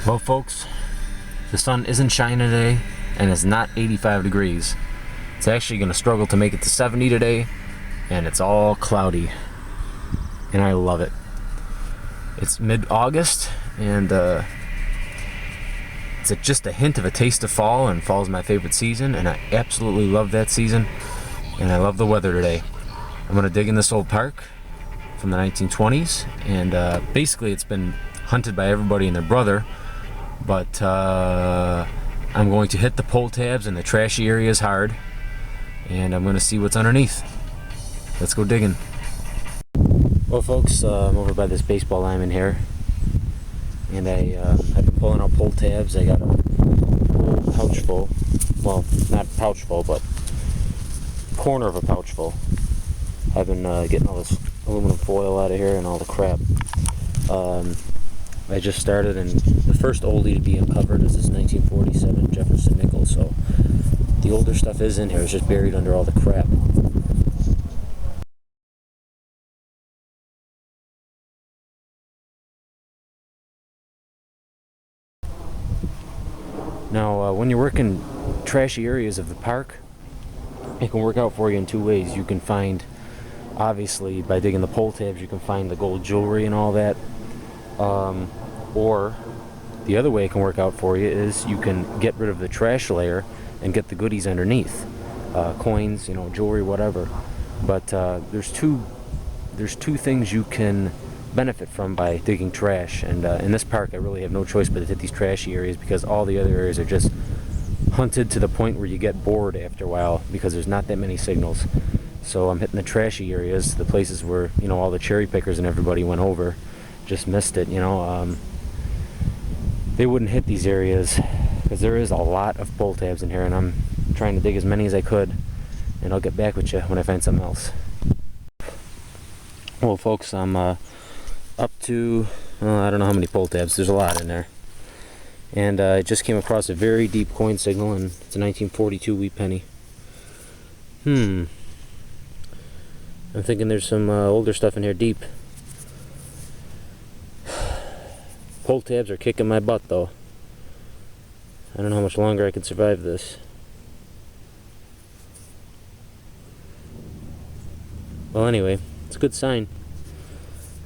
Well folks, the sun isn't shining today and it's not 85 degrees. It's actually going to struggle to make it to 70 today, and it's all cloudy, and I love it. It's mid-August, and it's just a hint of a taste of fall, and fall's my favorite season, and I absolutely love that season, and I love the weather today. I'm going to dig in this old park from the 1920s, and basically it's been hunted by everybody and their brother, but I'm going to hit the pull tabs and the trashy areas hard, and I'm going to see what's underneath. Let's go digging. Well folks, I'm over by this baseball diamond here, and I've been pulling out pull tabs. I got a whole pouch full, well, not pouch full, but corner of a pouch full. I've been getting all this aluminum foil out of here and all the crap. I just started, and the first oldie to be uncovered is this 1947 Jefferson nickel, so the older stuff is in here. It's just buried under all the crap. Now, when you're working trashy areas of the park, it can work out for you in two ways. You can find, obviously, by digging the pull tabs, you can find the gold jewelry and all that. Or the other way it can work out for you is you can get rid of the trash layer and get the goodies underneath, coins, jewelry, whatever. But there's two things you can benefit from by digging trash, and in this park I really have no choice but to hit these trashy areas, because all the other areas are just hunted to the point where you get bored after a while because there's not that many signals. So I'm hitting the trashy areas, the places where all the cherry pickers and everybody went over, just missed it. They wouldn't hit these areas because there is a lot of pull tabs in here, and I'm trying to dig as many as I could, and I'll get back with you when I find something else. Well folks, I'm up to I don't know how many pull tabs. There's a lot in there, and I just came across a very deep coin signal, and it's a 1942 wheat penny. I'm thinking there's some older stuff in here deep. Pull tabs are kicking my butt though. I don't know how much longer I can survive this. Well anyway, it's a good sign.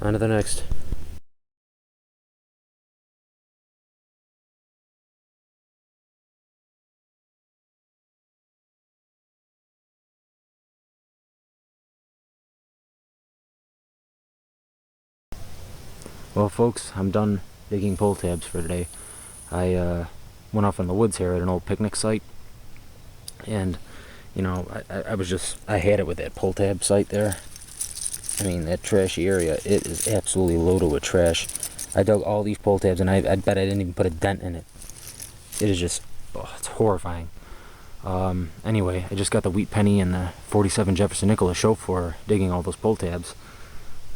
On to the next. Well folks, I'm done digging pull tabs for today. I went off in the woods here at an old picnic site, and I had it with that pull tab site there. I mean, that trashy area, it is absolutely loaded with trash. I dug all these pull tabs, and I bet I didn't even put a dent in it. It is just, it's horrifying. Anyway, I just got the wheat penny and the 47 Jefferson nickel to show for digging all those pull tabs.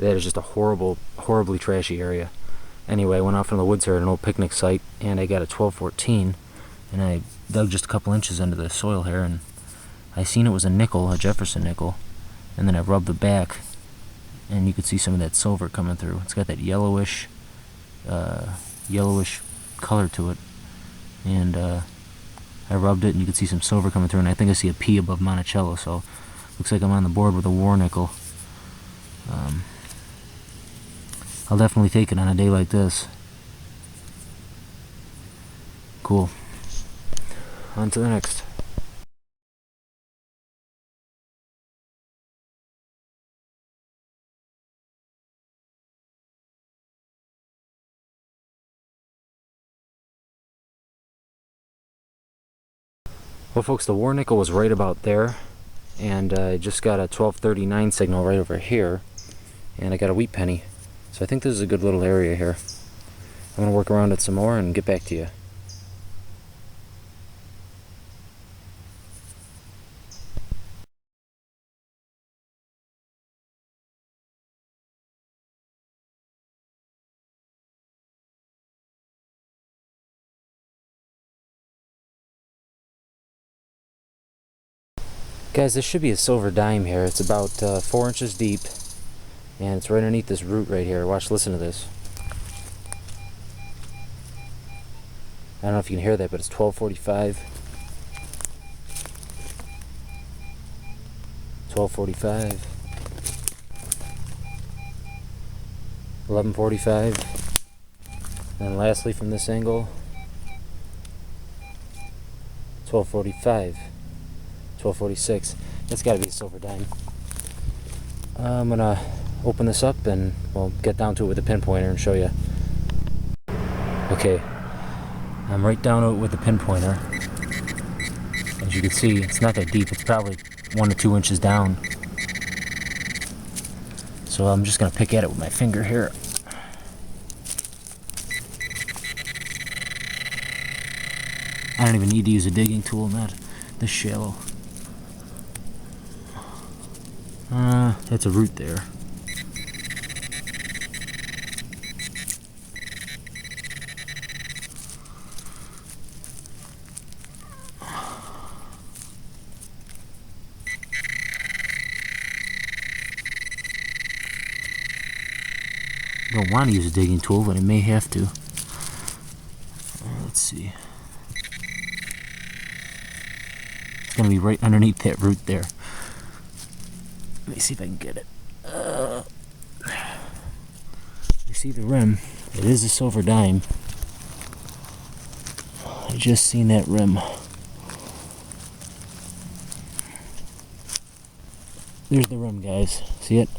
That is just a horribly trashy area. Anyway, I went off in the woods here at an old picnic site, and I got a 1214, and I dug just a couple inches into the soil here, and I seen it was a nickel, a Jefferson nickel, and then I rubbed the back, and you could see some of that silver coming through. It's got that yellowish color to it, and I rubbed it, and you could see some silver coming through, and I think I see a P above Monticello, so looks like I'm on the board with a war nickel. I'll definitely take it on a day like this. Cool. On to the next. Well folks, the war nickel was right about there, and I just got a 1239 signal right over here, and I got a wheat penny. So I think this is a good little area here. I'm going to work around it some more and get back to you. Guys, this should be a silver dime here. It's about 4 inches deep, and it's right underneath this root right here. Watch, listen to this. don't know if you can hear that, but it's 12:45. 12:45. 11:45. And lastly, from this angle, 12:45. 12:46. That's got to be a silver dime. I'm gonna open this up and we'll get down to it with a pinpointer and show you. Okay, I'm right down to it with the pinpointer. As you can see, it's not that deep. It's probably 1 to 2 inches down. So I'm just gonna pick at it with my finger here. I don't even need to use a digging tool, not this shallow. That's a root there. Don't want to use a digging tool, but I may have to. Let's see. It's gonna be right underneath that root there. Let me see if I can get it. You see the rim? It is a silver dime. I just seen that rim. There's the rim, guys. See it?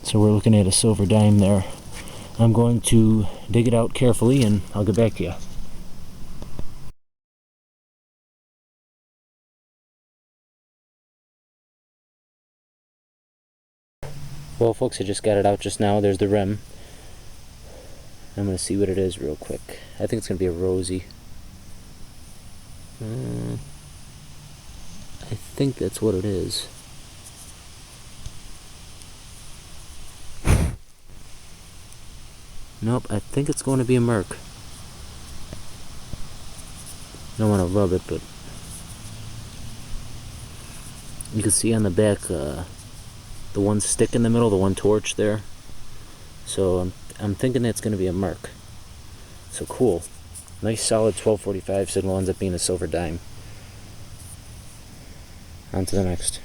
So we're looking at a silver dime there. I'm going to dig it out carefully and I'll get back to you. Well, folks, I just got it out just now. There's the rim. I'm going to see what it is real quick. I think it's going to be a rosy. I think that's what it is. Nope, I think it's going to be a Merc. Don't want to rub it, but you can see on the back the one stick in the middle, the one torch there. So I'm thinking that's going to be a Merc. So cool. Nice solid 12:45 signal, ends up being a silver dime. On to the next.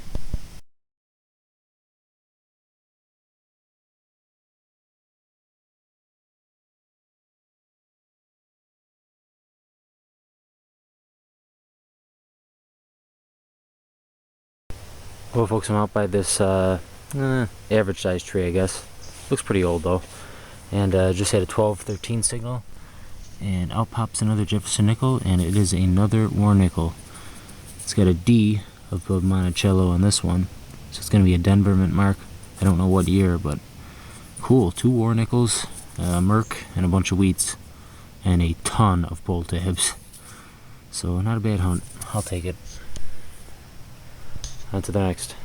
Well, folks, I'm out by this average size tree, I guess. Looks pretty old though. And just had a 12-13 signal. And out pops another Jefferson nickel, and it is another war nickel. It's got a D above Monticello on this one. So it's going to be a Denver mint mark. I don't know what year, but cool. 2 war nickels, a Merc, and a bunch of wheats. And a ton of pull tabs. So not a bad hunt. I'll take it. On to the next.